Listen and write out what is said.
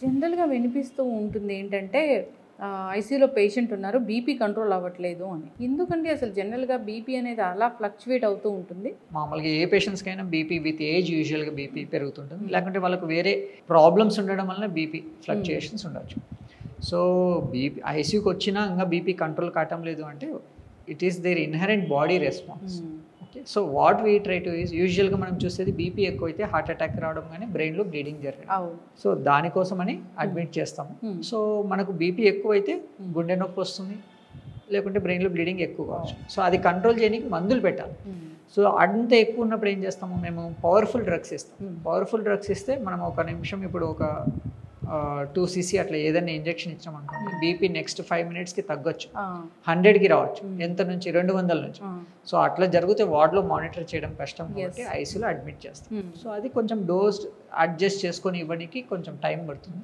జనరల్‌గా వినిపిస్తూ ఉంటుంది ఏంటంటే ఐసీయూలో పేషెంట్ ఉన్నారు. బీపీ కంట్రోల్ అవ్వట్లేదు అని. ఎందుకండి అసలు జనరల్‌గా బీపీ అనేది అలా ఫ్లక్చుయేట్ అవుతూ ఉంటుంది? మామూలుగా ఏ పేషెంట్స్‌కైనా బీపీ విత్ ఏజ్ యూజువల్‌గా బీపీ పెరుగుతుంటుంది. లేకుంటే వాళ్ళకు వేరే ప్రాబ్లమ్స్ ఉండడం వలన బీపీ ఫ్లక్చుయేషన్స్ ఉండొచ్చు. సో బీపీ ఐసీయూకి వచ్చినా ఇంకా బీపీ కంట్రోల్ కావటం లేదు అంటే it is their inherent body response. Okay, so what we try to is యూజువల్గా మనం చూసేది బీపీ ఎక్కువైతే హార్ట్ అటాక్ రావడం కానీ బ్రెయిన్లో బ్లీడింగ్ జరగడం. అవును. సో దానికోసమని అడ్మిట్ చేస్తాము. సో మనకు బీపీ ఎక్కువైతే గుండె నొప్పి వస్తుంది, లేకుంటే బ్రెయిన్లో బ్లీడింగ్ ఎక్కువ కావచ్చు. సో అది కంట్రోల్ చేయడానికి మందులు పెట్టాలి. సో అంత ఎక్కువ ఉన్నప్పుడు ఏం చేస్తాము, మేము పవర్ఫుల్ డ్రగ్స్ ఇస్తాం. పవర్ఫుల్ డ్రగ్స్ ఇస్తే మనం ఒక నిమిషం ఇప్పుడు ఒక 2 cc అట్లా ఏదైనా ఇంజెక్షన్ ఇచ్చామనుకోండి, బీపీ నెక్స్ట్ 5 minutesకి తగ్గొచ్చు, 100కి రావచ్చు, ఎంత నుంచి 200 నుంచి. సో అట్లా జరిగితే వార్డులో మానిటర్ చేయడం కష్టం కాబట్టి ఐసీయూలో అడ్మిట్ చేస్తాం. సో అది కొంచెం డోస్ అడ్జస్ట్ చేసుకొని ఇవ్వడానికి కొంచెం టైం పడుతుంది.